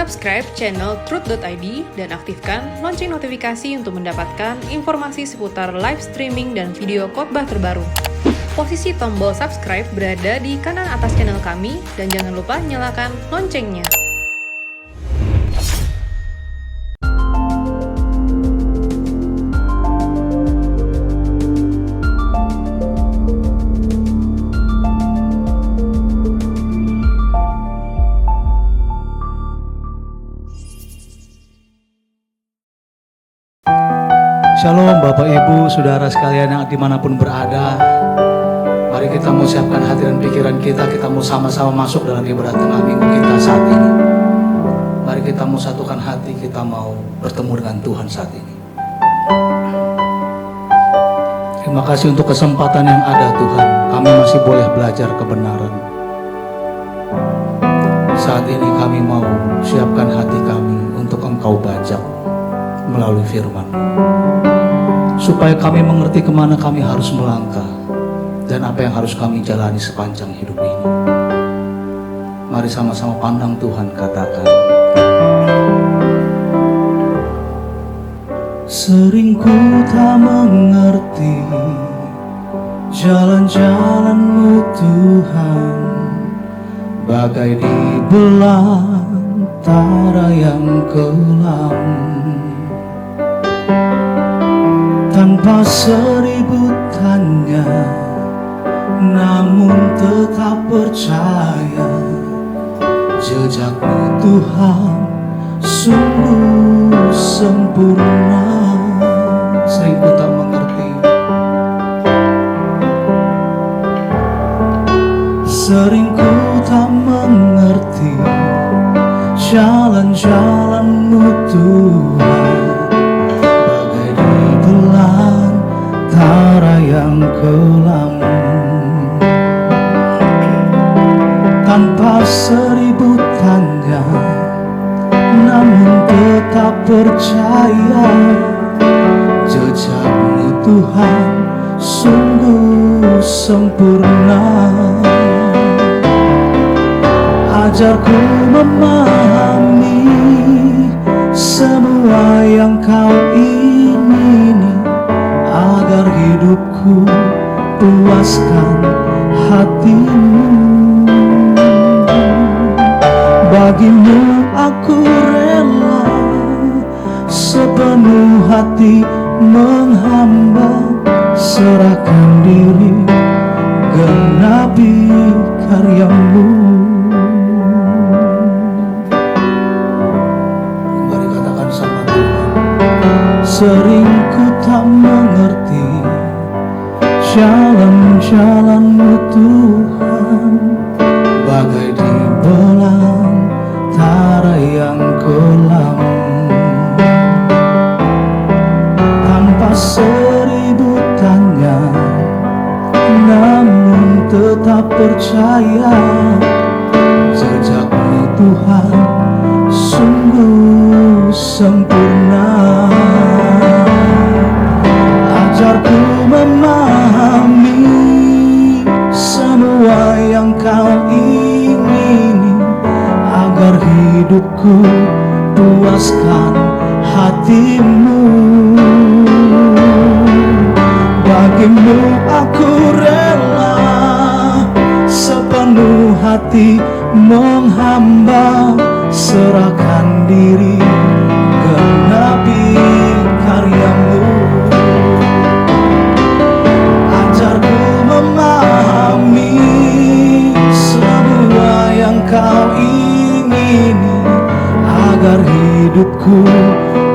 Subscribe channel Truth.id dan aktifkan lonceng notifikasi untuk mendapatkan informasi seputar live streaming dan video khotbah terbaru. Posisi tombol subscribe berada di kanan atas channel kami dan jangan lupa nyalakan loncengnya. Shalom Bapak Ibu, Saudara sekalian yang dimanapun berada. Mari kita mau siapkan hati dan pikiran kita mau sama-sama masuk dalam ibadah tengah minggu kita saat ini. Mari kita mau satukan hati, kita mau bertemu dengan Tuhan saat ini. Terima kasih untuk kesempatan yang ada Tuhan. Kami masih boleh belajar kebenaran. Saat ini kami mau siapkan hati kami untuk Engkau bajak melalui firman, supaya kami mengerti kemana kami harus melangkah dan apa yang harus kami jalani sepanjang hidup ini. Mari sama-sama pandang Tuhan, katakan. Sering ku tak mengerti jalan-jalan-Mu Tuhan, bagai di belantara yang kelam. Tanpa seribu tanya, namun tetap percaya, jejak-Mu Tuhan sungguh sempurna. Sering ku tak mengerti, sering ku tak mengerti jalan-jalan-Mu Tuhan, belantara yang kelam. Tanpa seribu tanya, namun tetap percaya, jejak-Mu Tuhan sungguh sempurna. Ajarku memahami semua yang Kau ingini, agar hidupku puaskan hati-Mu. Bagi-Mu aku rela sepenuh hati menghamba, serahkan diri, genapi karya-Mu. Mari katakan sama Tuhan. Sering ku tak mengerti jalan-jalan-Mu Tuhan, bagai di belantara yang kelam. Tanpa seribu tanya, namun tetap percaya, jejak-Mu Tuhan sungguh sempurna. Ajarku memahami semua yang Kau ingini, agar hidupku puaskan hati-Mu. Bagi-Mu aku rela sepenuh hati menghamba, serahkan diri, genapi karya-Mu. Ajarku memahami semua yang Kau ingini, agar hidupku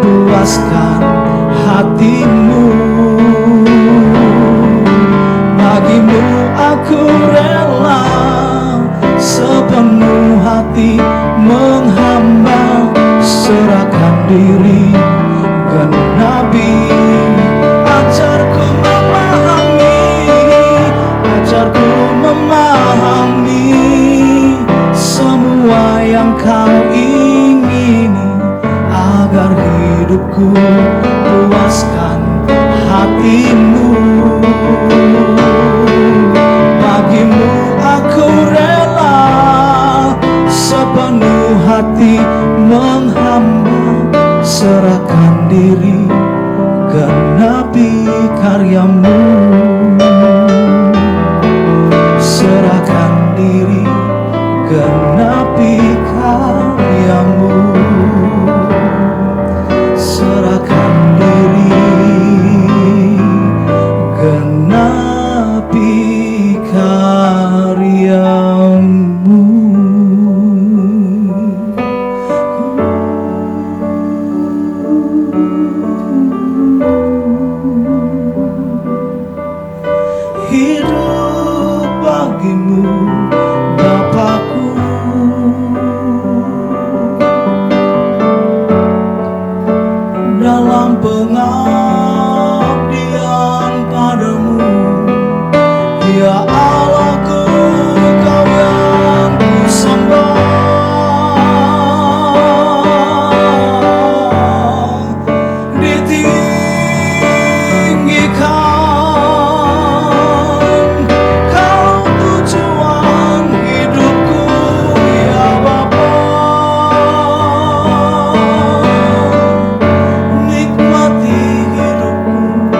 puaskan hati-Mu. Bagi-Mu aku rela sepenuh hati menghamba, serahkan diri, genapi. Ajarku memahami semua yang Kau ingini, agar hidupku puaskan hati-Mu. Bagi-Mu aku rela sepenuh hati diri, genapi karyamu. Serahkan diri, genapi karyamu. Serahkan diri, genapi karyamu. Hidup bagimu, Bapakku, dalam pengabdian padamu. Ya Allahku, Kau yang kusembah. Ditinggikan, Kau tujuan hidupku, ya Bapa. Nikmati hidupku,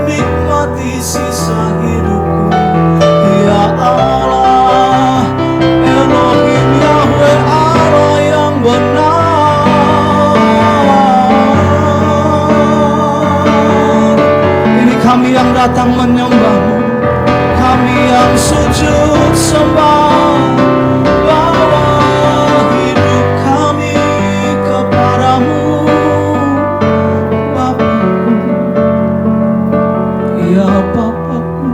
nikmati sisa hidupku, ya Allah, Elohim Yahweh, Allah yang benar. Ini kami yang datang menyembah-Mu, kami yang sujud sembah. Bawa hidup kami kepadamu, Bapakku, ya Bapakku.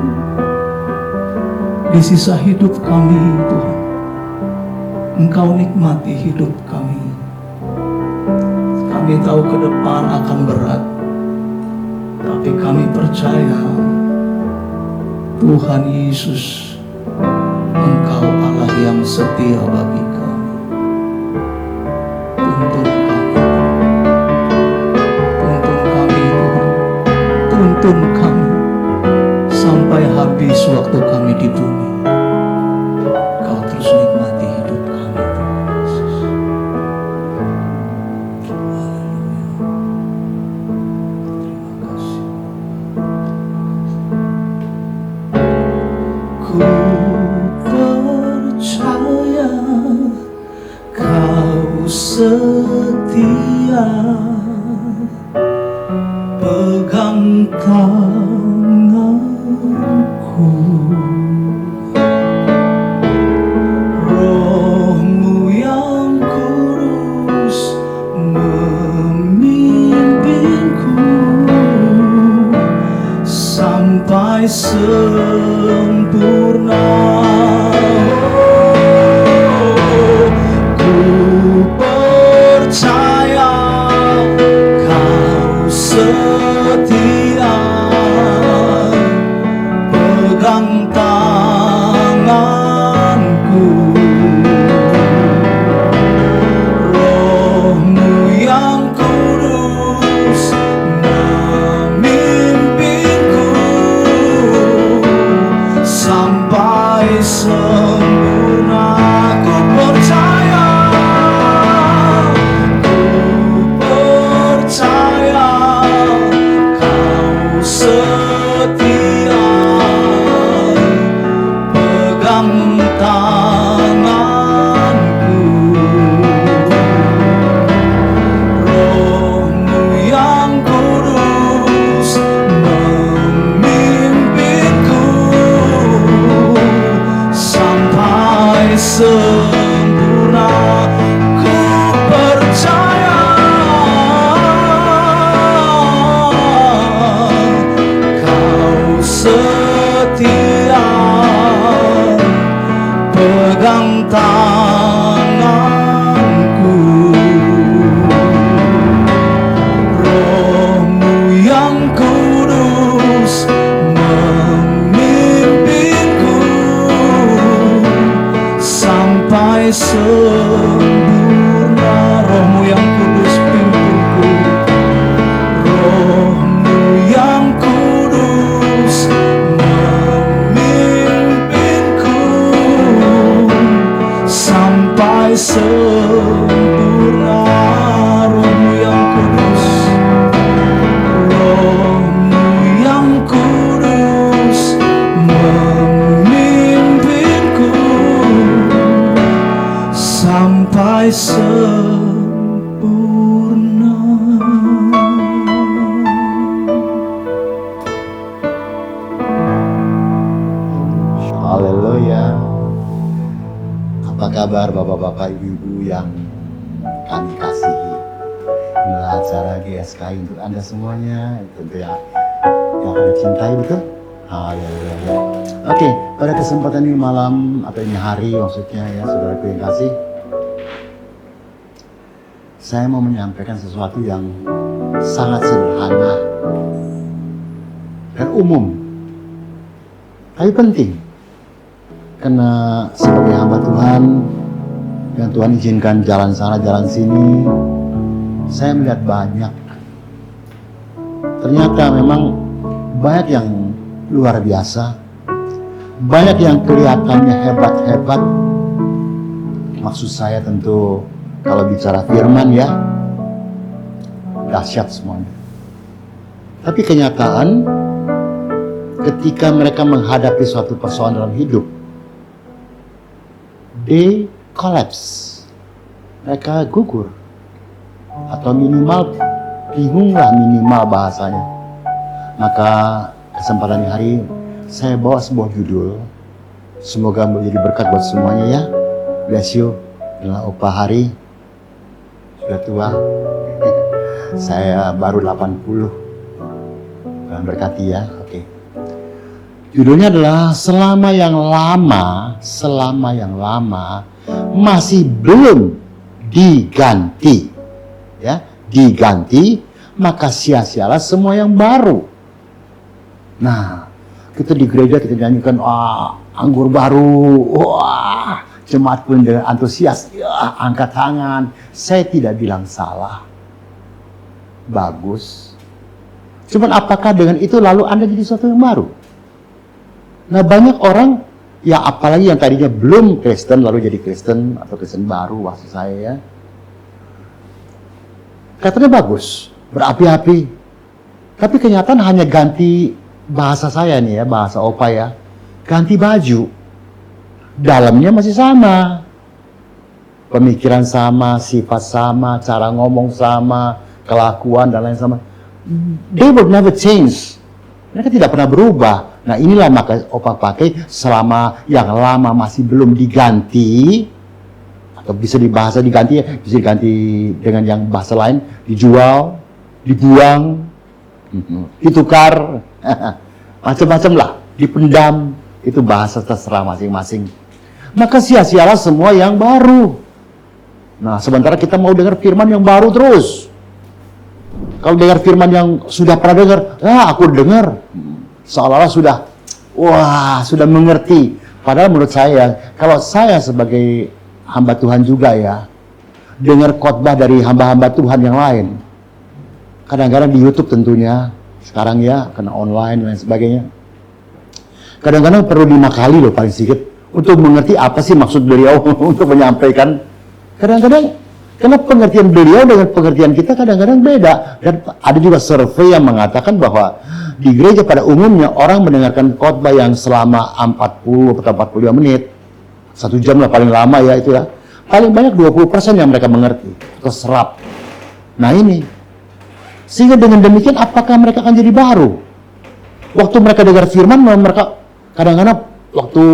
Di sisa hidup kami, Tuhan, Engkau nikmati hidup kami. Kami tahu ke depan akan berat, tapi kami percaya Tuhan Yesus, Engkau Allah yang setia bagi kami. Tuntun kami, Tuhan, tuntun kami sampai habis waktu kami di bumi. Kau terus nikmati hidup kami, Tuhan Yesus. Haleluya. Terima kasih. Ku percaya Kau setia, pegang tanganku. Roh-Mu yang kudus memimpinku sampai sempurna. Ku percaya Kau setia, pegang tanganku. Roh-Mu yang kudus memimpinku sampai sempurna. Ku percaya, Kau setia, pegang tanganku. Roh-Mu yang kudus memimpinku sampai sempurna. Ku percaya Kau setia, pegang tanganku. Roh-Mu yang kudus memimpinku sampai sempurna. Roh-Mu yang kudus pimpinku. Roh-Mu yang kudus memimpinku sampai sempurna. Roh-Mu yang kudus sampai sempurna. Haleluya. Apa kabar bapak-bapak, ibu-ibu yang kami kasihi? Inilah acara GSKI untuk Anda semuanya, tentu yang Anda cintai, betul? Haleluya. Oke, pada kesempatan ini malam atau ini hari maksudnya ya, saudaraku yang kasih, saya mau menyampaikan sesuatu yang sangat sederhana dan umum, tapi penting. Karena sebagai hamba Tuhan yang Tuhan izinkan jalan sana jalan sini, saya melihat banyak. Ternyata memang banyak yang luar biasa, banyak yang kelihatannya hebat-hebat. Maksud saya tentu kalau bicara firman ya, dahsyat semuanya. Tapi kenyataan ketika mereka menghadapi suatu persoalan dalam hidup, they collapse. Mereka gugur. Atau minimal bingunglah minimal bahasanya. Maka kesempatan hari saya bawa sebuah judul. Semoga menjadi berkat buat semuanya ya. Bless you. Adalah Opa Hari. Sudah tua. Saya baru 80. Tuhan berkati ya. Oke. Judulnya adalah selama yang lama masih belum diganti. Ya, diganti, maka sia-sialah semua yang baru. Nah, kita di gereja kita nyanyikan anggur baru. Wah, jemaat pun dengan antusias, ya, angkat tangan. Saya tidak bilang salah. Bagus. Cuman apakah dengan itu lalu Anda jadi sesuatu yang baru? Nah, banyak orang, ya apalagi yang tadinya belum Kristen lalu jadi Kristen atau Kristen baru maksud saya ya. Katanya bagus, berapi-api. Tapi kenyataan hanya ganti bahasa saya nih ya, bahasa Opa ya. Ganti baju. Dalamnya masih sama. Pemikiran sama, sifat sama, cara ngomong sama, kelakuan dan lain sama. They will never change. Mereka tidak pernah berubah. Nah inilah maka Opa pakai selama yang lama masih belum diganti, atau bisa dibahasa diganti ya, bisa diganti dengan yang bahasa lain, dijual, dibuang, ditukar, macam-macam lah, dipendam, itu bahasa terserah masing-masing. Maka sia-sialah semua yang baru. Nah sementara kita mau dengar firman yang baru terus. Kalau dengar firman yang sudah pernah dengar, aku dengar. Seolah-olah sudah mengerti. Padahal menurut saya, kalau saya sebagai hamba Tuhan juga ya, dengar khotbah dari hamba-hamba Tuhan yang lain. Kadang-kadang di YouTube tentunya, sekarang ya, karena online dan lain sebagainya. Kadang-kadang perlu 5 kali loh paling sedikit, untuk mengerti apa sih maksud beliau untuk menyampaikan. Kadang-kadang, karena pengertian beliau dengan pengertian kita kadang-kadang beda. Dan ada juga survei yang mengatakan bahwa di gereja pada umumnya orang mendengarkan khotbah yang selama 40 atau 45 menit. 1 jam lah paling lama ya itu ya. Paling banyak 20% yang mereka mengerti atau serap. Nah ini. Sehingga dengan demikian apakah mereka akan jadi baru? Waktu mereka dengar firman, mereka kadang-kadang waktu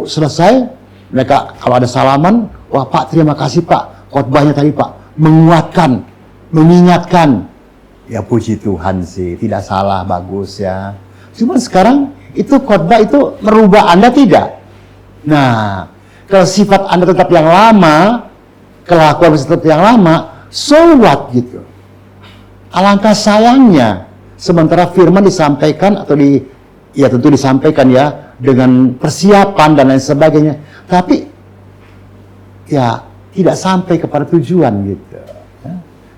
selesai, mereka kalau ada salaman, wah Pak terima kasih Pak. Khotbahnya tadi Pak, menguatkan, mengingatkan. Ya puji Tuhan sih, tidak salah, bagus ya. Cuma sekarang itu khotbah itu merubah Anda tidak? Nah, kalau sifat Anda tetap yang lama, kelakuan tetap yang lama, so what gitu. Alangkah sayangnya, sementara firman disampaikan atau ya tentu disampaikan ya, dengan persiapan dan lain sebagainya. Tapi, ya tidak sampai kepada tujuan gitu.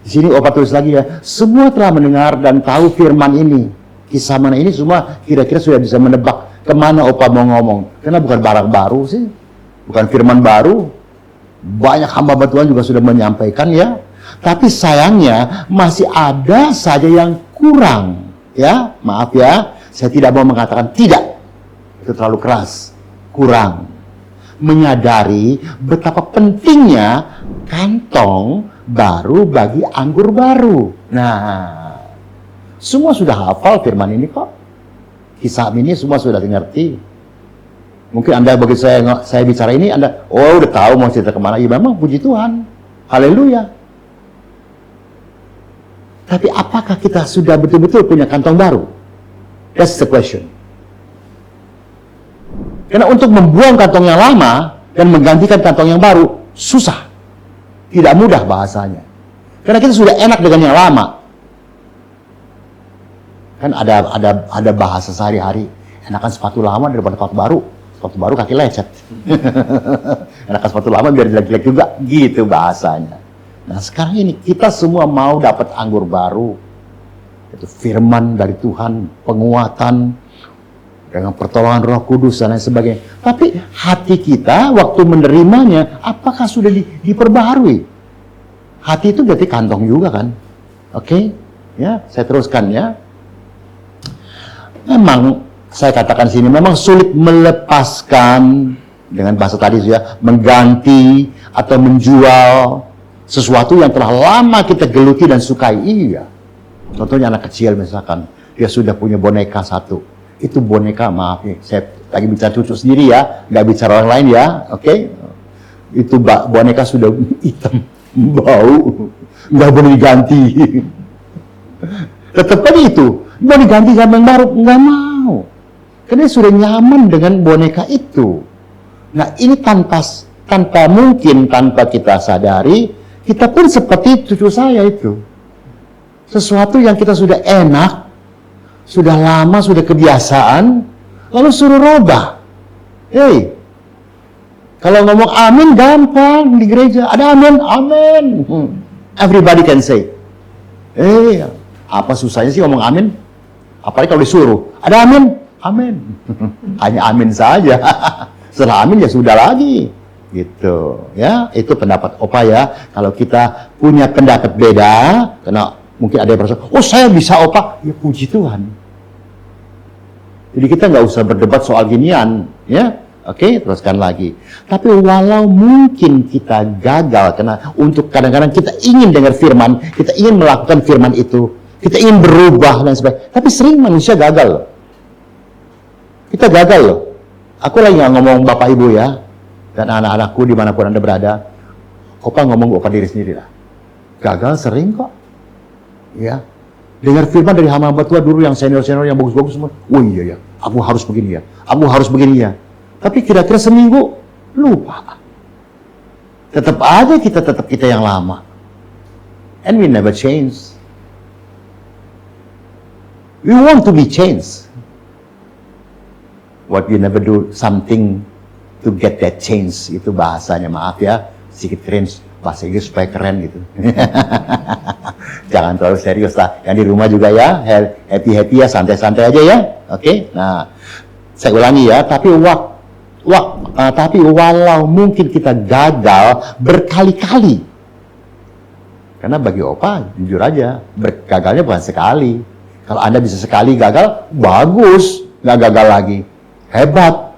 Di sini Opa tulis lagi ya, semua telah mendengar dan tahu firman ini. Kisah mana ini semua kira-kira sudah bisa menebak kemana Opa mau ngomong. Karena bukan barang baru sih, bukan firman baru. Banyak hamba Tuhan juga sudah menyampaikan ya. Tapi sayangnya masih ada saja yang kurang. Ya, maaf ya, saya tidak mau mengatakan tidak. Itu terlalu keras, kurang. menyadari betapa pentingnya kantong baru bagi anggur baru. Nah, semua sudah hafal firman ini kok. Kisah ini semua sudah ngerti. Mungkin Anda begitu saya bicara ini, Anda, udah tahu mau cerita kemana. Ya memang, puji Tuhan. Haleluya. Tapi apakah kita sudah betul-betul punya kantong baru? That's the question. Karena untuk membuang kantong yang lama dan menggantikan kantong yang baru, susah. Tidak mudah bahasanya. Karena kita sudah enak dengan yang lama. Kan ada bahasa sehari-hari, enakan sepatu lama daripada sepatu baru. Sepatu baru kaki lecet. Enakan sepatu lama biar jelek-jelek juga. Gitu bahasanya. Nah sekarang ini kita semua mau dapat anggur baru. Itu firman dari Tuhan, penguatan, dengan pertolongan Roh Kudus dan lain sebagainya. Tapi hati kita waktu menerimanya, apakah sudah diperbaharui? Hati itu berarti kantong juga kan? Oke? Ya, saya teruskan ya. Memang saya katakan sini memang sulit melepaskan dengan bahasa tadi ya, mengganti atau menjual sesuatu yang telah lama kita geluti dan sukai. Iya. Contohnya anak kecil misalkan, dia sudah punya boneka satu. Itu boneka, maaf ya, saya lagi bicara cucu sendiri ya, nggak bicara orang lain ya, oke? Itu boneka sudah hitam, bau, nggak boleh diganti. Tetap aja itu, mau diganti sama yang baru, nggak mau. Karena dia sudah nyaman dengan boneka itu. Nah ini tanpa kita sadari, kita pun seperti cucu saya itu. Sesuatu yang kita sudah enak, sudah lama, sudah kebiasaan, lalu suruh robah. Hey, kalau ngomong amin gampang di gereja, ada amin, amin. Everybody can say. Apa susahnya sih ngomong amin? Apalagi kalau disuruh, ada amin, amin. Hanya amin saja. Setelah amin ya sudah lagi. Gitu, ya. Itu pendapat Opa ya. Kalau kita punya pendapat beda, karena mungkin ada yang merasa, oh saya bisa Opa, ya puji Tuhan. Jadi kita nggak usah berdebat soal ginian, ya. Oke, teruskan lagi. Tapi walau mungkin kita gagal, karena untuk kadang-kadang kita ingin dengar firman, kita ingin melakukan firman itu, kita ingin berubah dan sebagainya. Tapi sering manusia gagal loh. Kita gagal loh. Aku lagi nggak ngomong Bapak Ibu ya, dan anak-anakku dimanapun Anda berada. Opa ngomong Opa diri sendiri lah. Gagal sering kok. Ya. Dengar firman dari hamba tua dulu yang senior-senior yang bagus-bagus semua. Oh iya ya, aku harus begini ya. Aku harus begini ya. Tapi kira-kira seminggu lupa. Tetap aja kita yang lama. And we never change. We want to be changed. What we never do something to get that change. Itu bahasanya, maaf ya. Sedikit keren, bahasa Inggris supaya keren gitu. Jangan terlalu serius lah. Yang di rumah juga ya, happy-happy ya, santai-santai aja ya. Oke? Nah, saya ulangi ya, tapi walau mungkin kita gagal berkali-kali. Karena bagi Opa, jujur aja, gagalnya bukan sekali. Kalau Anda bisa sekali gagal, bagus. Nggak gagal lagi. Hebat.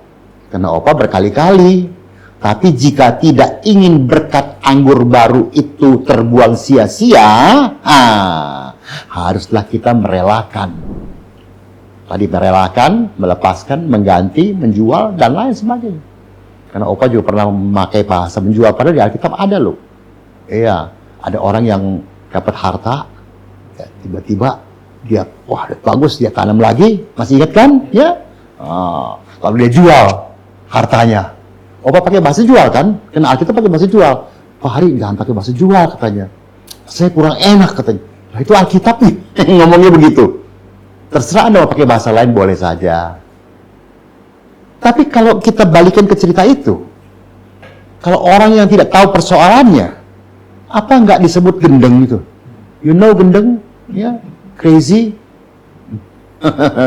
Karena Opa berkali-kali. Tapi jika tidak ingin berkat anggur baru itu terbuang sia-sia, haruslah kita merelakan. Tadi merelakan, melepaskan, mengganti, menjual, dan lain sebagainya. Karena Opa juga pernah memakai bahasa menjual, padahal di Alkitab ada loh. Iya, ada orang yang dapat harta, ya, tiba-tiba dia, wah bagus, dia tanam lagi, masih ingat kan? Ya, lalu dia jual hartanya. Opa pakai bahasa jual kan? Karena Alkitab pakai bahasa jual. Pak Hari jangan pakai bahasa jual katanya. Saya kurang enak katanya. Nah itu Alkitab nih ngomongnya begitu. Terserah Anda mau pakai bahasa lain boleh saja. Tapi kalau kita balikan ke cerita itu, kalau orang yang tidak tahu persoalannya, apa nggak disebut gendeng itu? You know gendeng? Ya, crazy.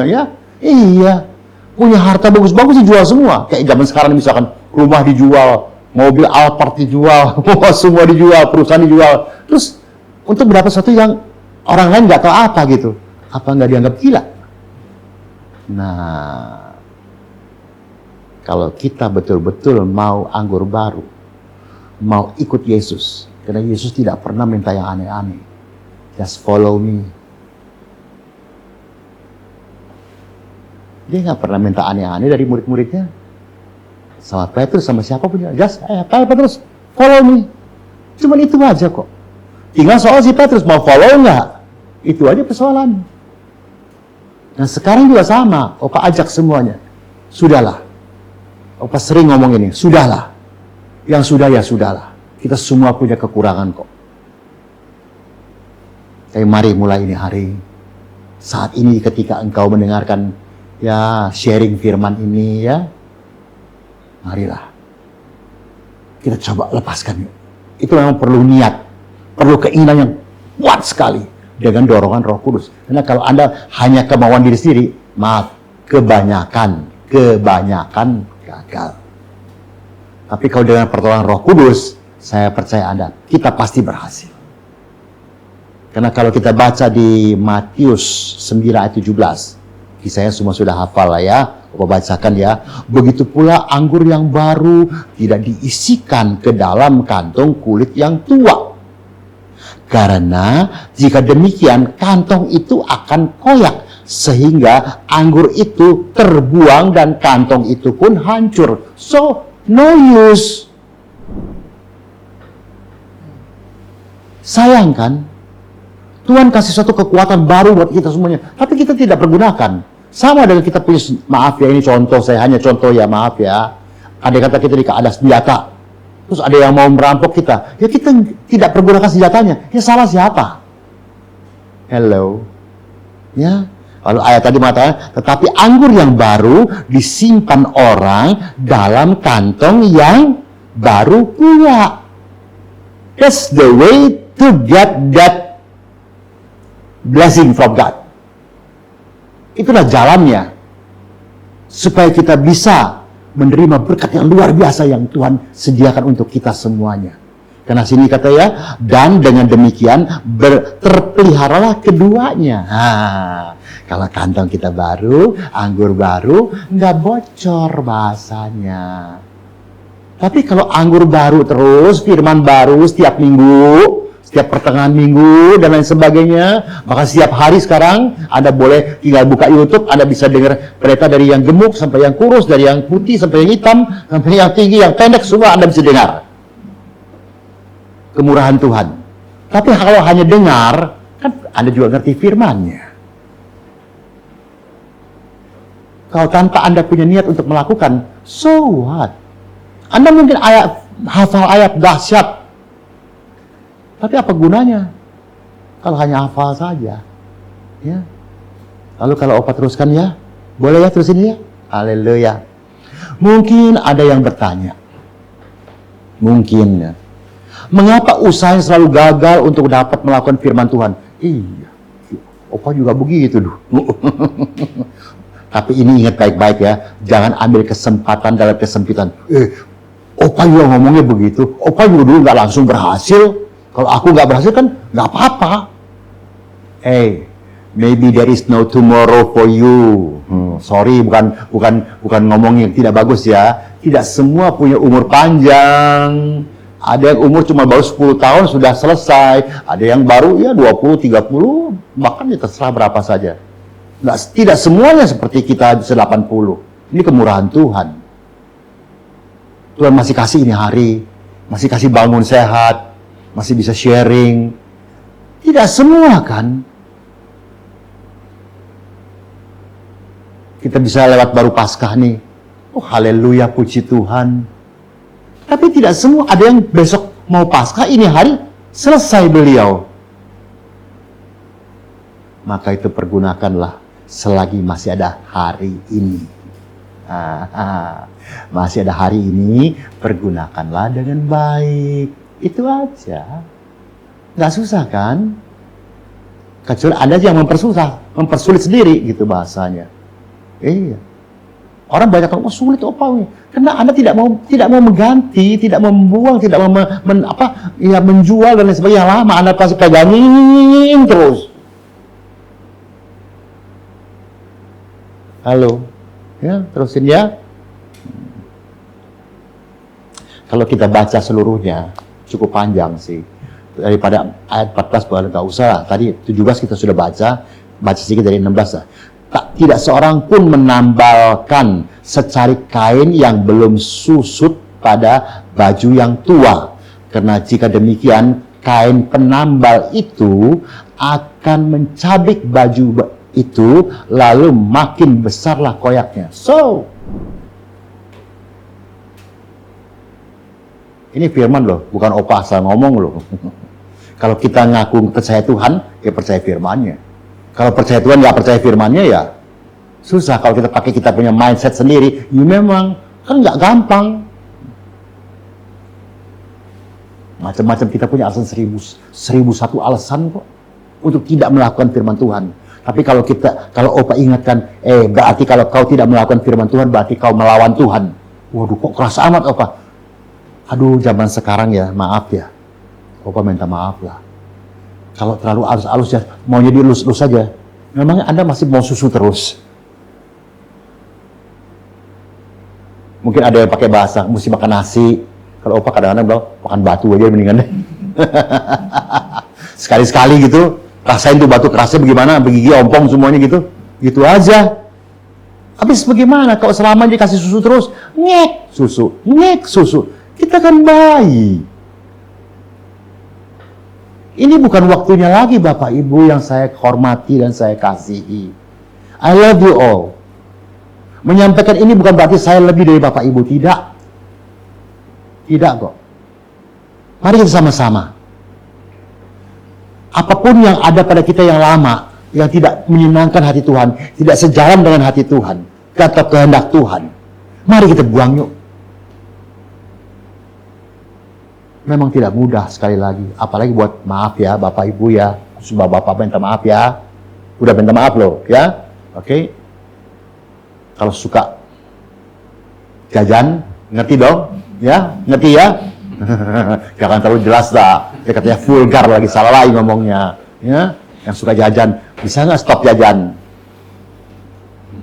Ya, iya. Punya harta bagus-bagus dijual semua. Kayak zaman sekarang misalkan rumah dijual, mobil Alphard dijual, semua dijual, perusahaan dijual. Terus untuk berapa sesuatu yang orang lain nggak tahu apa gitu. Apa nggak dianggap gila? Nah, Kalau kita betul-betul mau anggur baru, mau ikut Yesus, karena Yesus tidak pernah minta yang aneh-aneh. Just follow me. Dia nggak pernah minta aneh-aneh dari murid-muridnya. Sama Petrus, sama siapa punya. Just, Petrus, follow me. Cuman itu aja kok. Tinggal soal si Petrus mau follow nggak. Itu aja persoalan. Nah sekarang juga sama. Opa ajak semuanya. Sudahlah. Opa sering ngomong ini. Sudahlah. Yang sudah ya sudahlah. Kita semua punya kekurangan kok. Tapi mari mulai ini hari. Saat ini ketika engkau mendengarkan ya sharing firman ini ya. Marilah. Kita coba lepaskan yuk. Itu memang perlu niat. Perlu keinginan yang kuat sekali. Dengan dorongan Roh Kudus. Karena kalau Anda hanya kemauan diri sendiri, maaf, kebanyakan gagal. Tapi kalau dengan pertolongan Roh Kudus, saya percaya Anda, kita pasti berhasil. Karena kalau kita baca di Matius 9 ayat 17, kisahnya semua sudah hafal lah ya, Bapak bacakan ya. Begitu pula anggur yang baru tidak diisikan ke dalam kantong kulit yang tua. Karena jika demikian kantong itu akan koyak sehingga anggur itu terbuang dan kantong itu pun hancur. So, no use. Sayang kan? Tuhan kasih suatu kekuatan baru buat kita semuanya, tapi kita tidak pergunakan. Sama dengan kita punya, maaf ya ini contoh, saya hanya contoh ya, maaf ya. Ada kata kita ada senjata. Terus ada yang mau merampok kita. Ya kita tidak pergunakan senjatanya. Ya salah siapa? Hello. Ya. Lalu ayat tadi mengatakan, tetapi anggur yang baru disimpan orang dalam kantong yang baru pula. That's the way to get that blessing from God. Itulah jalannya. Supaya kita bisa menerima berkat yang luar biasa yang Tuhan sediakan untuk kita semuanya. Karena sini kata ya, dan dengan demikian terpeliharalah keduanya. Kalau kantong kita baru, anggur baru, nggak bocor bahasanya. Tapi kalau anggur baru terus, firman baru setiap minggu, setiap pertengahan minggu, dan lain sebagainya, maka setiap hari sekarang, Anda boleh tinggal buka YouTube, Anda bisa dengar pendeta dari yang gemuk, sampai yang kurus, dari yang putih, sampai yang hitam, sampai yang tinggi, yang pendek, semua Anda bisa dengar. Kemurahan Tuhan. Tapi kalau hanya dengar, kan Anda juga ngerti firman-Nya. Kalau tanpa Anda punya niat untuk melakukan, so what? Anda mungkin hafal ayat dahsyat, tapi apa gunanya? Kalau hanya hafal saja. Ya. Lalu kalau Opa teruskan ya, boleh ya terusin ya? Haleluya. Mungkin ada yang bertanya. Mungkin ya. Mengapa usahanya selalu gagal untuk dapat melakukan firman Tuhan? Iya, Opa juga begitu dulu. Tapi ini ingat baik-baik ya, jangan ambil kesempatan dalam kesempitan. Opa juga ngomongnya begitu, Opa juga dulu nggak langsung berhasil. Kalau aku nggak berhasil kan nggak apa-apa. Maybe there is no tomorrow for you. Sorry, bukan ngomong yang tidak bagus ya. Tidak semua punya umur panjang. Ada yang umur cuma baru 10 tahun sudah selesai. Ada yang baru ya 20, 30, bahkan ya terserah berapa saja. Tidak semuanya seperti kita bisa 80. Ini kemurahan Tuhan. Tuhan masih kasih ini hari, masih kasih bangun sehat, masih bisa sharing. Tidak semua kan. Kita bisa lewat baru Paskah nih. Oh haleluya, puji Tuhan. Tapi tidak semua, ada yang besok mau Paskah, ini hari selesai beliau. Maka itu pergunakanlah selagi masih ada hari ini. Masih ada hari ini, pergunakanlah dengan baik. Itu aja. Nggak susah kan? Kecuali Anda yang mempersulit sendiri gitu bahasanya. Iya. Orang banyak yang sulit Opa. Karena Anda tidak mau mengganti, tidak mau membuang, tidak mau menjual dan lain sebagainya. Lama Anda pasti pegangin terus. Halo. Ya, terusin ya. Kalau kita baca seluruhnya, cukup panjang sih. Daripada ayat 14 bahwa nggak usah lah. Tadi 17 kita sudah baca sedikit dari 16 lah. Tidak seorang pun menambalkan secari kain yang belum susut pada baju yang tua. Karena jika demikian, kain penambal itu akan mencabik baju itu, lalu makin besarlah koyaknya. So, ini firman loh, bukan opa asal ngomong loh. Kalau kita ngaku percaya Tuhan, ya percaya firmannya. Kalau percaya Tuhan nggak percaya firmannya, ya susah. Kalau kita pakai kita punya mindset sendiri, ya memang kan nggak gampang. Macam-macam kita punya alasan 1001 alasan kok untuk tidak melakukan firman Tuhan. Tapi kalau opa ingatkan, berarti kalau kau tidak melakukan firman Tuhan, berarti kau melawan Tuhan. Waduh, kok keras amat opa. Aduh, zaman sekarang ya, maaf ya. Opa minta maaf lah. Kalau terlalu halus-halus ya, maunya dilus-lus saja. Memangnya Anda masih mau susu terus? Mungkin ada yang pakai bahasa, mesti makan nasi. Kalau opa kadang-kadang bilang, makan batu aja mendingan deh. Sekali-sekali gitu, rasain tuh batu kerasnya bagaimana, begigi ompong semuanya gitu. Gitu aja. Habis bagaimana kalau selama dia kasih susu terus? Ngek susu. Kita kan bayi. Ini bukan waktunya lagi Bapak Ibu yang saya hormati dan saya kasihi. I love you all. Menyampaikan ini bukan berarti saya lebih dari Bapak Ibu, tidak. Tidak kok. Mari kita sama-sama. Apapun yang ada pada kita yang lama, yang tidak menyenangkan hati Tuhan, tidak sejalan dengan hati Tuhan, atau kehendak Tuhan, mari kita buang yuk. Memang tidak mudah sekali lagi, apalagi buat maaf ya Bapak Ibu ya, sebab Bapak minta maaf ya, udah minta maaf loh ya, oke? Kalau suka jajan, ngerti dong, ya, ngerti ya? Jangan terlalu jelas dah, dia katanya vulgar lagi, salah lagi ngomongnya, ya? Yang suka jajan, bisa nggak stop jajan?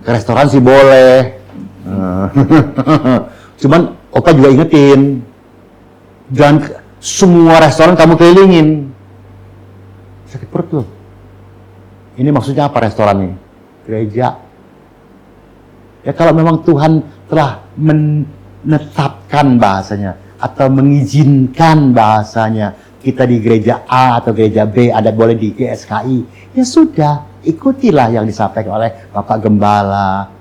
Ke restoran sih boleh, cuman Opa juga ingetin. Jangan semua restoran kamu kelilingin. Sakit perut loh. Ini maksudnya apa restoran ini? Gereja. Ya kalau memang Tuhan telah menetapkan bahasanya atau mengizinkan bahasanya kita di gereja A atau gereja B ada boleh di GSKI, ya sudah, ikutilah yang disampaikan oleh Bapak Gembala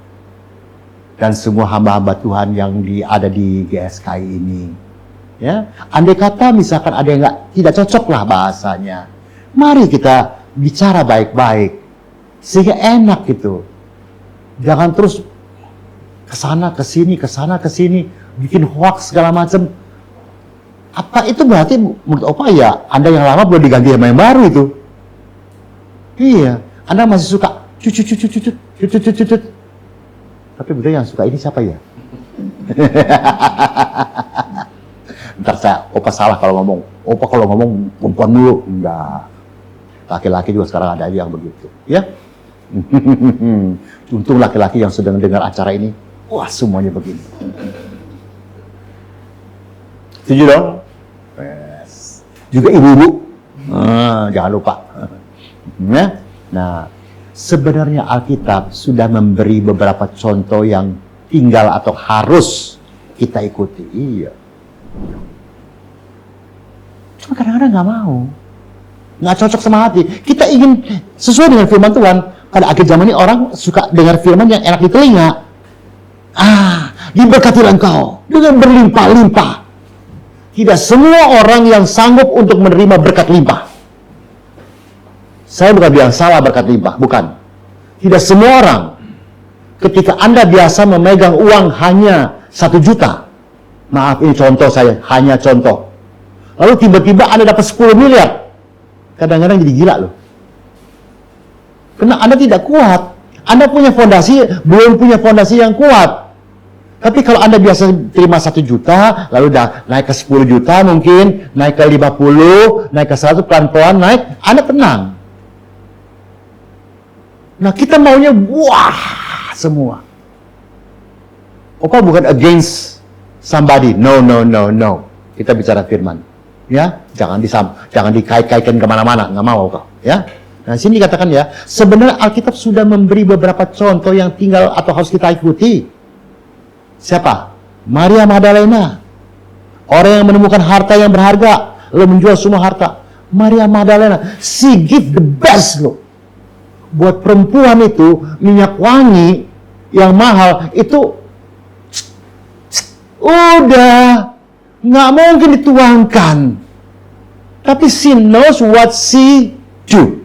dan semua hamba-hamba Tuhan yang ada di GSKI ini. Ya, andai kata misalkan ada yang tidak cocok lah bahasanya, mari kita bicara baik-baik sehingga enak gitu. Jangan terus kesana kesini bikin hoax segala macam. Apa itu berarti menurut Opa ya Anda yang lama boleh diganti sama yang baru itu? Iya, Anda masih suka cucut. Tapi betul yang suka ini siapa ya? Ntar Opa salah kalau ngomong. Opa kalau ngomong perempuan dulu. Enggak. Laki-laki juga sekarang ada yang begitu. Ya. Untung laki-laki yang sedang dengar acara ini. Wah, semuanya begini. Setuju dong? Yes. Juga ibu-ibu. Jangan lupa. Ya. Nah, sebenarnya Alkitab sudah memberi beberapa contoh yang tinggal atau harus kita ikuti. Iya. Cuma kadang-kadang nggak mau, nggak cocok sama hati. Kita ingin sesuai dengan firman Tuhan. Pada akhir zaman ini orang suka dengar firman yang enak di telinga. Diberkatilah engkau dengan berlimpah-limpah. Tidak semua orang yang sanggup untuk menerima berkat limpah. Saya bukan bilang salah berkat limpah, bukan. Tidak semua orang. Ketika Anda biasa memegang uang hanya 1 juta, maaf ini contoh saya, hanya contoh. Lalu tiba-tiba Anda dapat 10 miliar. Kadang-kadang jadi gila loh. Karena Anda tidak kuat. Anda punya fondasi, belum punya fondasi yang kuat. Tapi kalau Anda biasa terima 1 juta, lalu udah naik ke 10 juta mungkin, naik ke 50, naik ke 100, pelan-pelan naik, Anda tenang. Nah kita maunya, wah, semua. Opa bukan against somebody. No. Kita bicara firman. Ya, jangan dikait-kaitkan kemana-mana. Nggak mau kau. Ya. Nah, sini dikatakan ya, sebenarnya Alkitab sudah memberi beberapa contoh yang tinggal atau harus kita ikuti. Siapa? Maria Magdalena. Orang yang menemukan harta yang berharga, lalu menjual semua harta. Maria Magdalena, she give the best loh. Buat perempuan itu, minyak wangi yang mahal, itu udah nggak mungkin dituangkan. Tapi she knows what she do.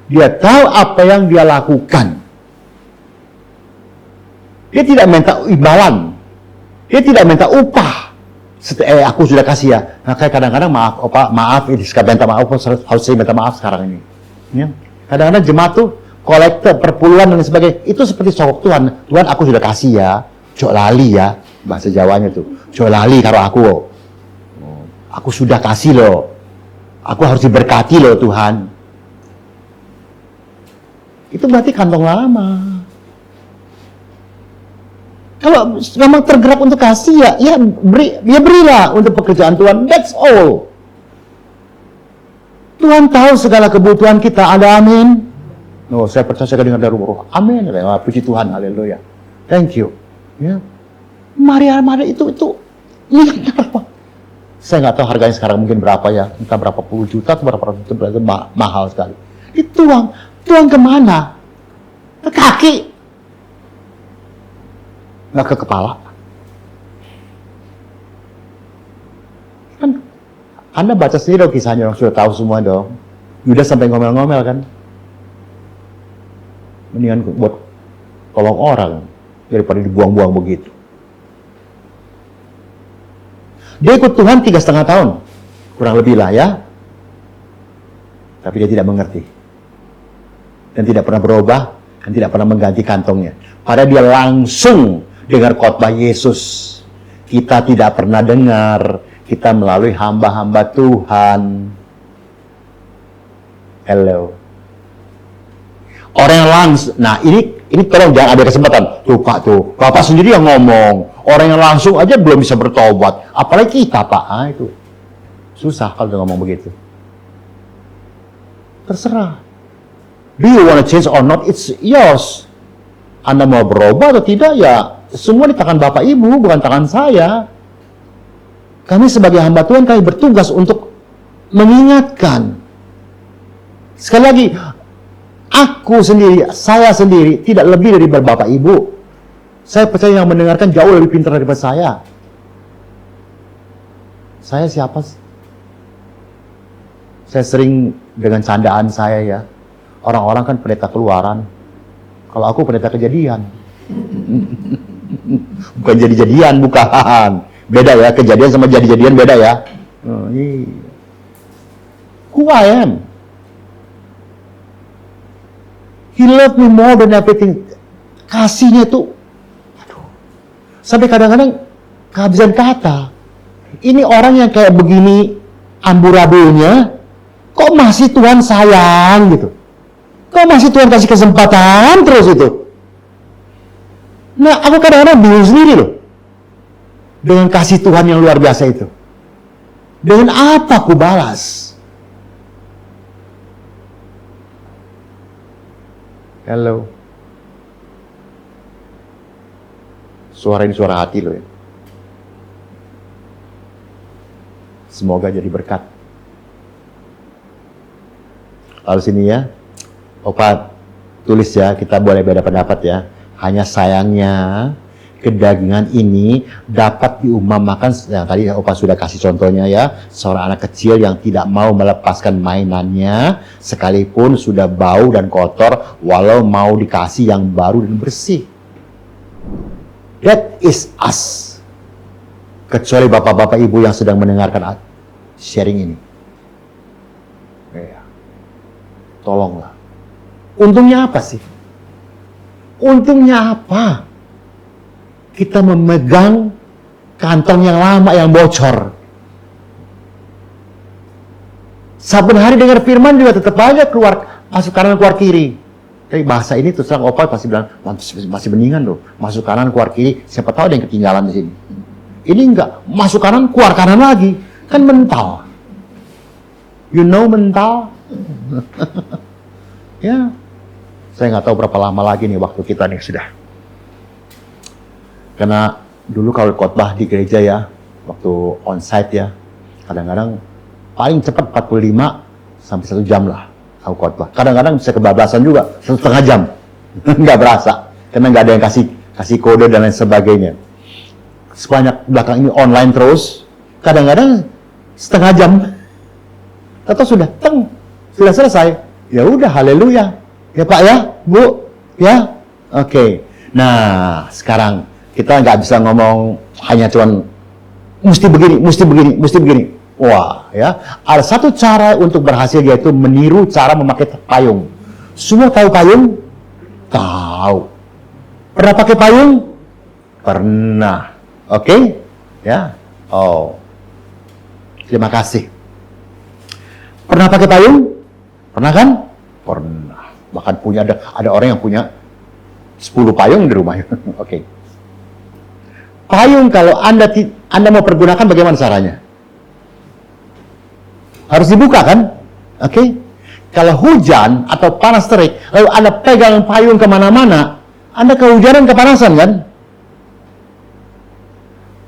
Dia tahu apa yang dia lakukan. Dia tidak minta imbalan. Dia tidak minta upah. Aku sudah kasih ya. Nah, kayak kadang-kadang maaf, ini sekali minta maaf, harus saya minta maaf sekarang ini. Ya. Kadang-kadang jemaat tuh kolektor perpuluhan dan sebagainya. Itu seperti sokok Tuhan. Tuhan, aku sudah kasih ya. Jok lali ya. Bahasa Jawanya tuh. Jok lali karo aku. Aku sudah kasih loh. Aku harus diberkati loh Tuhan. Itu berarti kantong lama. Kalau memang tergerak untuk kasih ya berilah untuk pekerjaan Tuhan. That's all. Tuhan tahu segala kebutuhan kita. Ada amin. No, saya percaya saya dengar dari roh. Amin. Puji Tuhan. Haleluya. Thank you. Ya. Maria itu ini apa? Saya nggak tahu harganya sekarang mungkin berapa ya. Entah berapa puluh juta atau berapa ratus juta, berarti mahal sekali. Tuang kemana? Ke kaki. Nggak ke kepala. Kan Anda baca sendiri dong kisahnya, sudah tahu semua dong. Yudas sampai ngomel-ngomel kan. Mendingan buat tolong orang daripada dibuang-buang begitu. Dia ikut Tuhan 3,5 tahun. Kurang lebih lah ya. Tapi dia tidak mengerti. Dan tidak pernah berubah, dan tidak pernah mengganti kantongnya. Padahal dia langsung dengar khotbah Yesus. Kita tidak pernah dengar, kita melalui hamba-hamba Tuhan. Hello. Orang yang langsung, nah ini tolong jangan ada kesempatan. Tuh Pak tuh, Bapak sendiri yang ngomong. Orang yang langsung aja belum bisa bertobat. Apalagi kita Pak, itu. Susah kalau ngomong begitu. Terserah. Do you want to change or not? It's yours. Anda mau berubah atau tidak ya semua di tangan Bapak Ibu, bukan tangan saya. Kami sebagai hamba Tuhan, kami bertugas untuk mengingatkan. Sekali lagi, saya sendiri tidak lebih dari Bapak Ibu. Saya percaya yang mendengarkan jauh lebih pintar daripada saya. Saya siapa sih? Saya sering dengan candaan saya ya. Orang-orang kan pendeta keluaran. Kalau aku pendeta kejadian. Bukan jadi-jadian, bukan. Beda ya, kejadian sama jadi-jadian beda ya. Who I am. He loved me more than everything. Kasihnya tuh, sampai kadang-kadang kehabisan kata. Ini orang yang kayak begini amburadulnya, kok masih Tuhan sayang gitu. Kok masih Tuhan kasih kesempatan terus itu? Nah, aku kadang-kadang bingung sendiri loh. Dengan kasih Tuhan yang luar biasa itu. Dengan apa aku balas? Hello. Suara ini suara hati loh ya. Semoga jadi berkat. Lalu sini ya. Opa tulis ya, kita boleh beda pendapat ya. Hanya sayangnya kedagingan ini dapat diumpamakan, yang tadi Opa sudah kasih contohnya ya, seorang anak kecil yang tidak mau melepaskan mainannya sekalipun sudah bau dan kotor, walau mau dikasih yang baru dan bersih. That is us. Kecuali bapak-bapak ibu yang sedang mendengarkan sharing ini. Tolonglah. Untungnya apa sih? Untungnya apa? Kita memegang kantong yang lama yang bocor. Saben hari dengar firman juga tetap aja keluar, masuk kanan keluar kiri. Tapi bahasa ini terus terang Opa pasti bilang, masih mendingan loh. Masuk kanan keluar kiri, siapa tahu ada yang ketinggalan di sini. Ini enggak, masuk kanan, keluar kanan lagi. Kan mental. You know mental? Ya, saya nggak tahu berapa lama lagi nih waktu kita nih sudah. Karena dulu kalau khotbah di gereja ya, waktu onsite ya, kadang-kadang paling cepat 45 sampai 1 jam lah aku khotbah. Kadang-kadang bisa kebablasan juga, 1,5 jam. Nggak berasa, karena nggak ada yang kasih kode dan lain sebagainya. Sebanyak belakang ini online terus, kadang-kadang 1/2 jam. Atau sudah selesai. Ya udah, haleluya. Ya Pak ya, Bu, ya. Oke. Nah, sekarang kita nggak bisa ngomong hanya cuman mesti begini. Wah, ya. Ada satu cara untuk berhasil, yaitu meniru cara memakai payung. Semua tahu payung? Tahu. Pernah pakai payung? Pernah. Oke? Ya. Oh. Terima kasih. Pernah pakai payung? Pernah kan? Pernah. Bahkan punya ada orang yang punya 10 payung di rumahnya. Oke. Payung kalau Anda mau pergunakan, bagaimana caranya? Harus dibuka kan? Oke. Kalau hujan atau panas terik, lalu Anda pegang payung kemana-mana, Anda kehujanan, kepanasan kan?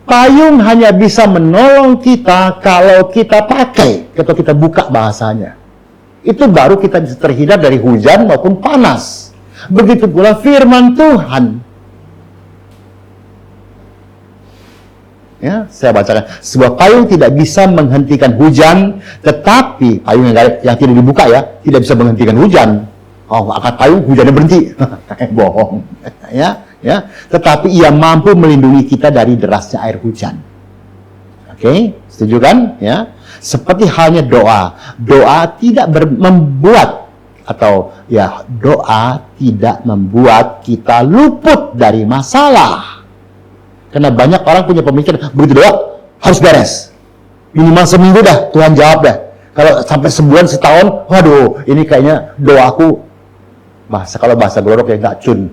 Payung hanya bisa menolong kita kalau kita pakai, atau kita buka bahasanya. Itu baru kita bisa terhindar dari hujan maupun panas. Begitu pula firman Tuhan. Ya, saya bacakan. Sebuah payung tidak bisa menghentikan hujan, tetapi payung yang tidak dibuka ya, tidak bisa menghentikan hujan. Oh, angkat payung, hujannya berhenti. Bohong. Ya. Tetapi ia mampu melindungi kita dari derasnya air hujan. Oke, setuju kan? Ya. Seperti halnya doa. Doa tidak membuat kita luput dari masalah. Karena banyak orang punya pemikiran, begitu doa harus beres. Minimal seminggu dah, Tuhan jawab dah. Kalau sampai sebulan, setahun, waduh, ini kayaknya doaku kalau bahasa glorok ya nggak cun.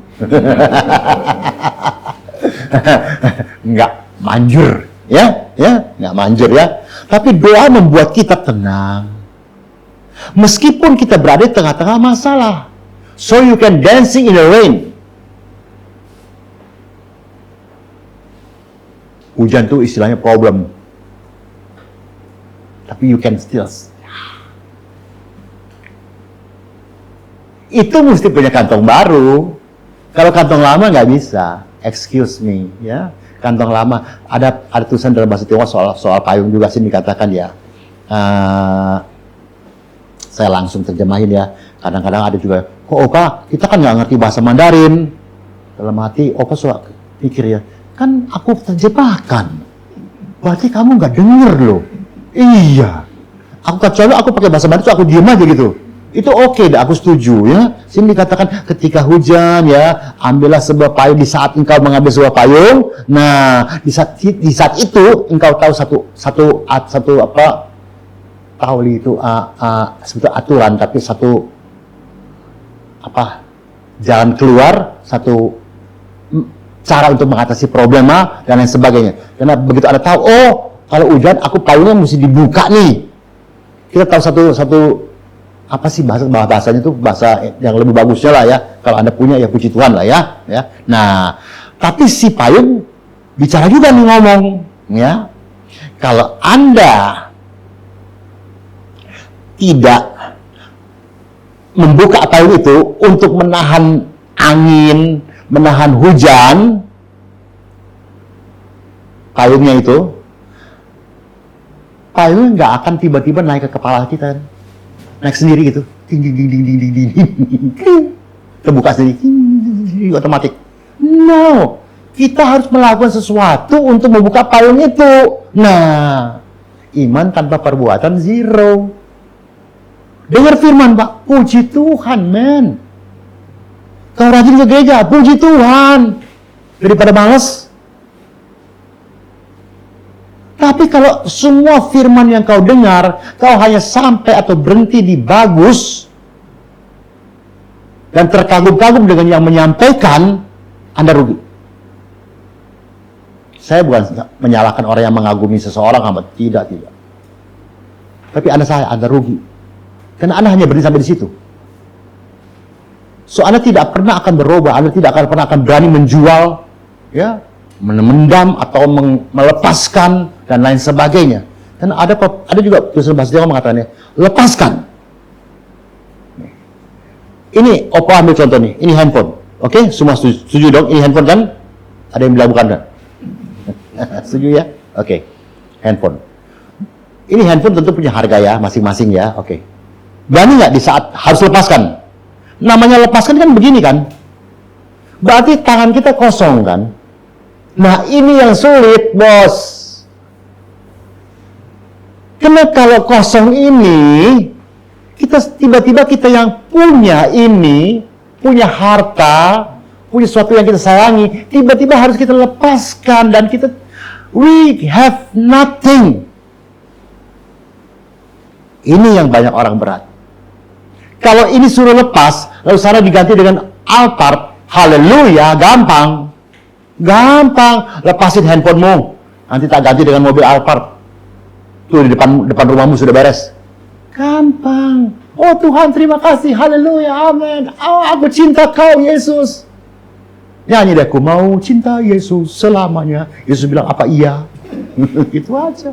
Nggak manjur, ya, nggak manjur ya. Tapi doa membuat kita tenang. Meskipun kita berada di tengah-tengah masalah. So you can dancing in the rain. Hujan tuh istilahnya problem. Tapi you can still. Itu mesti punya kantong baru. Kalau kantong lama nggak bisa. Excuse me, ya. Kantong lama. Ada tulisan dalam bahasa Tionghoa soal payung juga sini dikatakan ya. Saya langsung terjemahin ya. Kadang-kadang ada juga, Opa, kita kan nggak ngerti bahasa Mandarin. Dalam hati, Opa suka pikir ya, kan aku terjebakkan. Berarti kamu nggak denger loh. Iya. Kecuali aku pakai bahasa Mandarin, aku diem aja gitu. Itu oke, aku setuju ya. Sini dikatakan ketika hujan ya, ambillah sebuah payung. Di saat engkau mengambil sebuah payung, nah di saat itu engkau tahu satu apa? Tahu itu sebetulnya aturan, tapi satu apa? Jalan keluar, satu cara untuk mengatasi problema dan lain sebagainya. Karena begitu Anda tahu, oh kalau hujan aku payungnya mesti dibuka nih. Kita tahu satu apa sih bahasanya tuh, bahasa yang lebih bagusnya lah ya. Kalau Anda punya ya puji Tuhan lah ya. Nah, tapi si payung bicara juga nih ngomong ya. Kalau Anda tidak membuka payung itu untuk menahan angin, menahan hujan, payungnya nggak akan tiba-tiba naik ke kepala kita. Naik sendiri gitu, terbuka sendiri, otomatis. No, kita harus melakukan sesuatu untuk membuka payung itu. Nah, iman tanpa perbuatan zero. Dengar firman, Pak, puji Tuhan, men. Kau rajin ke gereja, puji Tuhan. Daripada malas. Tapi kalau semua firman yang kau dengar, kau hanya sampai atau berhenti di bagus, dan terkagum-kagum dengan yang menyampaikan, Anda rugi. Saya bukan menyalahkan orang yang mengagumi seseorang, tidak. Tapi Anda rugi. Karena Anda hanya berhenti sampai di situ. So, Anda tidak pernah akan berubah, Anda tidak pernah akan berani menjual, ya, memendam atau melepaskan dan lain sebagainya. Dan ada juga tulisan bahasa Jawa mengatakannya, lepaskan. Ini Opa ambil contoh nih, ini handphone. Oke, semua setuju dong, ini handphone kan? Ada yang bilang bukan kan? Setuju ya? Oke, handphone. Ini handphone tentu punya harga ya, masing-masing ya, oke. Berani nggak di saat harus lepaskan? Namanya lepaskan kan begini kan? Berarti tangan kita kosong kan? Nah ini yang sulit, bos. Karena kalau kosong ini, tiba-tiba kita yang punya ini, punya harta, punya sesuatu yang kita sayangi, tiba-tiba harus kita lepaskan dan we have nothing. Ini yang banyak orang berat. Kalau ini suruh lepas, lalu sana diganti dengan Alphard, haleluya, gampang. Gampang, lepasin handphonemu. Nanti tak ganti dengan mobil Alphard. Tuh di depan rumahmu sudah beres. Gampang. Oh Tuhan, terima kasih, haleluya, amin. Oh, aku cinta kau, Yesus. Nyanyi deh, aku mau cinta Yesus selamanya. Yesus bilang, apa iya? Gitu aja.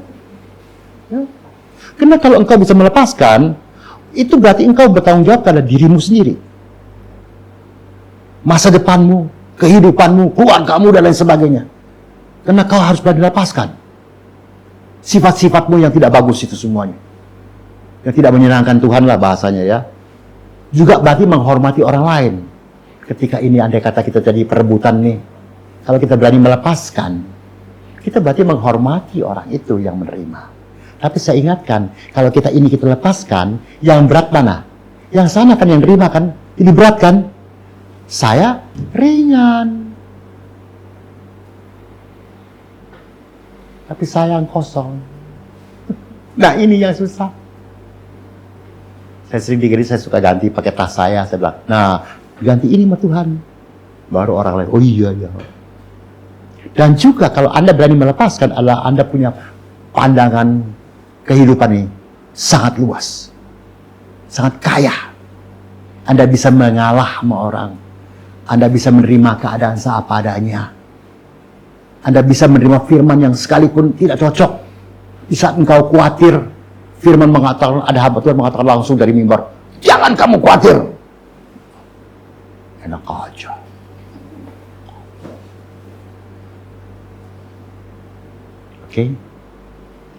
Ya. Karena kalau engkau bisa melepaskan, itu berarti engkau bertanggung jawab pada dirimu sendiri. Masa depanmu, kehidupanmu, keluargamu, dan lain sebagainya. Karena kau harus berani lepaskan sifat-sifatmu yang tidak bagus itu semuanya. Yang tidak menyenangkan Tuhan lah bahasanya ya. Juga berarti menghormati orang lain. Ketika ini andai kata kita jadi perebutan nih. Kalau kita berani melepaskan, kita berarti menghormati orang itu yang menerima. Tapi saya ingatkan, kalau kita lepaskan, yang berat mana? Yang sana kan yang terima kan? Ini berat kan? Saya ringan. Tapi saya yang kosong. Nah ini yang susah. Saya sering dikira, saya suka ganti pakai tas saya bilang, nah ganti ini sama Tuhan. Baru orang lain, oh iya. Dan juga kalau Anda berani melepaskan, Anda punya pandangan kehidupan ini sangat luas, sangat kaya. Anda bisa mengalah sama orang. Anda bisa menerima keadaan seapa adanya. Anda bisa menerima firman yang sekalipun tidak cocok. Di saat engkau khawatir, firman mengatakan, ada hamba Tuhan mengatakan langsung dari mimbar, jangan kamu khawatir. Enak aja. Oke.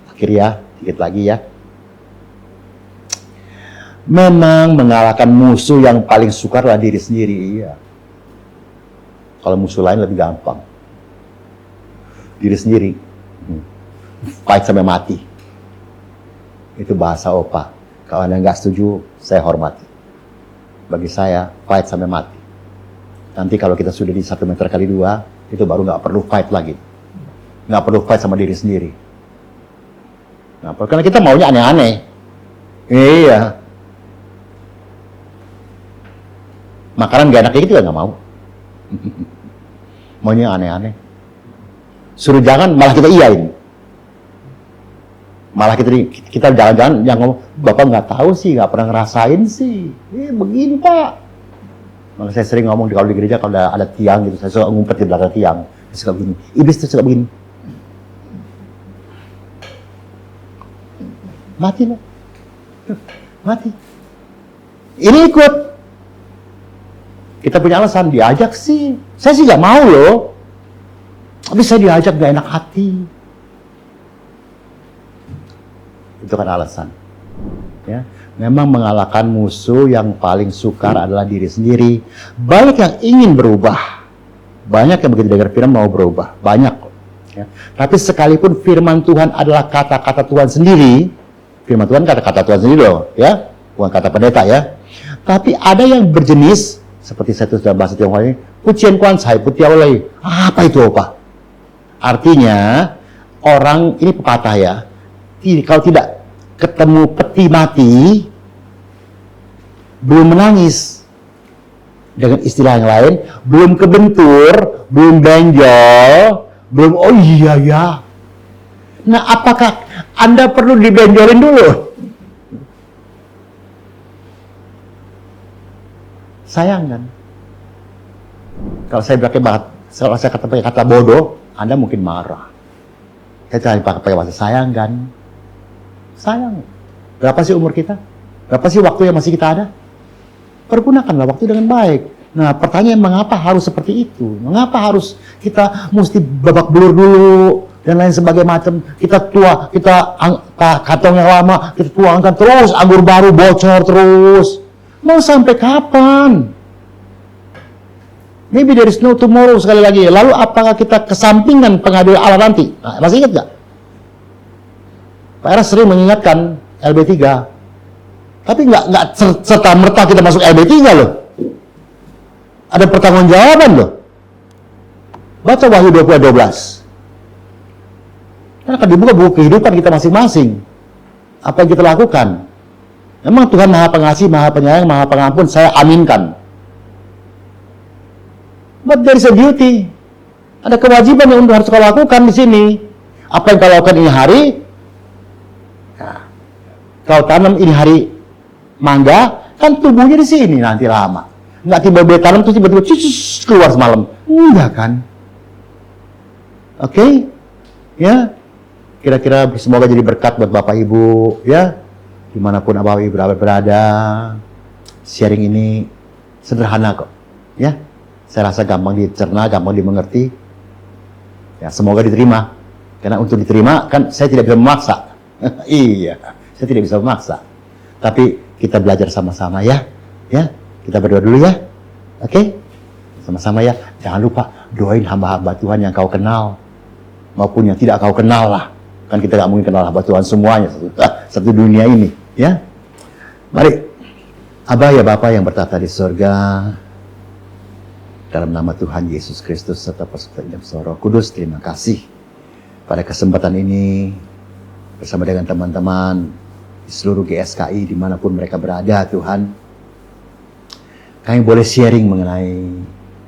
Akhir ya, dikit lagi ya. Memang mengalahkan musuh yang paling sukar adalah diri sendiri, iya. Kalau musuh lain lebih gampang. Diri sendiri. Fight sampai mati. Itu bahasa Opa. Kalau Anda nggak setuju, saya hormati. Bagi saya, fight sampai mati. Nanti kalau kita sudah di 1 meter kali 2, itu baru nggak perlu fight lagi. Nggak perlu fight sama diri sendiri. Karena kita maunya aneh-aneh. Iya. Makanan gak enak kayak gitu nggak mau. Maunya aneh-aneh. Suruh jangan, malah kita iyain. Malah kita jalan-jalan yang ngomong, Bapak nggak tahu sih, nggak pernah ngerasain sih. Begini Pak. Maka saya sering ngomong kalau di gereja kalau ada tiang gitu, saya suka ngumpet di belakang tiang. Saya suka begini. Iblis tuh suka begini. Mati loh. Mati. Ini ikut. Kita punya alasan, diajak sih. Saya sih nggak mau loh. Tapi saya diajak gak enak hati. Itu kan alasan. Ya. Memang mengalahkan musuh yang paling sukar adalah diri sendiri. Banyak yang ingin berubah. Banyak yang begitu dengar firman mau berubah. Banyak. Ya. Tapi sekalipun firman Tuhan adalah kata-kata Tuhan sendiri. Firman Tuhan kata-kata Tuhan sendiri loh. Ya. Bukan kata pendeta ya. Tapi ada yang berjenis. Seperti saya tulis dalam bahasa Tionghoa ini. Pujian Kuan Sai Putiaulai. Apa itu Opa? Artinya, orang, ini pepatah ya, kalau tidak ketemu peti mati, belum menangis. Dengan istilah yang lain, belum kebentur, belum benjol, Belum, oh iya ya. Nah, apakah Anda perlu dibenjolin dulu? Sayang kan? Kalau saya pakai kata bodoh, Anda mungkin marah. Saya pakai bahasa sayang kan? Sayang. Berapa sih umur kita? Berapa sih waktu yang masih kita ada? Pergunakanlah waktu dengan baik. Nah, pertanyaan mengapa harus seperti itu? Mengapa harus kita mesti babak belur dulu dan lain sebagainya macam? Kita tua, kita kantong yang lama, kita tuangkan terus, anggur baru bocor terus. Mau sampai kapan? Maybe there is no tomorrow sekali lagi. Lalu apakah kita kesampingan pengadilan Allah nanti? Nah, masih ingat nggak? Pak Eras sering mengingatkan LB3. Tapi nggak serta-merta kita masuk LB3 loh. Ada pertanggungjawaban loh. Baca Wahyu 20:12. Karena akan dibuka buku kehidupan kita masing-masing. Apa yang kita lakukan? Memang Tuhan Maha Pengasih, Maha Penyayang, Maha Pengampun, saya aminkan. But there is a duty. Ada kewajiban yang harus kau lakukan di sini. Apa yang kau lakukan ini hari? Nah, kau tanam ini hari mangga, kan tumbuhnya di sini nanti lama. Nggak tiba-tiba tanam terus tiba-tiba keluar semalam. Enggak kan? Oke? Ya. Kira-kira semoga jadi berkat buat Bapak Ibu, ya. Dimanapun Bapak Ibu berada, sharing ini sederhana kok, ya. Saya rasa gampang dicerna, gampang dimengerti. Ya, semoga diterima. Karena untuk diterima kan saya tidak bisa memaksa. Iya, saya tidak bisa memaksa. Tapi kita belajar sama-sama ya. Ya, kita berdoa dulu ya. Oke? Sama-sama ya. Jangan lupa doain hamba-hamba Tuhan yang kau kenal maupun yang tidak kau kenal lah. Kan kita nggak mungkin kenal hamba Tuhan semuanya satu dunia ini, ya. Mari, Abah ya Bapa yang bertata di surga, dalam nama Tuhan Yesus Kristus serta persekutuan Roh Kudus, terima kasih pada kesempatan ini bersama dengan teman-teman di seluruh GSKI dimanapun mereka berada. Tuhan, kami boleh sharing mengenai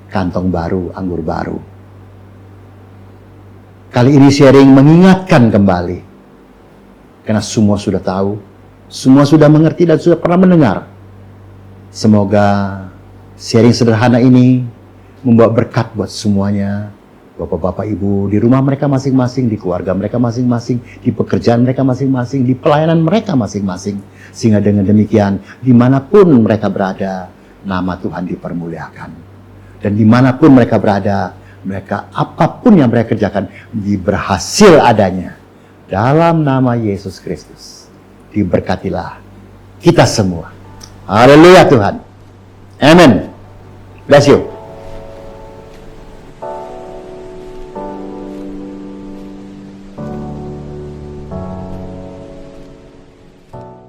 kantong baru, anggur baru. Kali ini sharing mengingatkan kembali, karena semua sudah tahu, semua sudah mengerti dan sudah pernah mendengar. Semoga sharing sederhana ini membawa berkat buat semuanya, Bapak-bapak Ibu di rumah mereka masing-masing, di keluarga mereka masing-masing, di pekerjaan mereka masing-masing, di pelayanan mereka masing-masing. Sehingga dengan demikian, dimanapun mereka berada, nama Tuhan dipermuliakan. Dan dimanapun mereka berada, mereka apapun yang mereka kerjakan, berhasil adanya. Dalam nama Yesus Kristus, diberkatilah kita semua. Haleluya Tuhan. Amen. Bless you.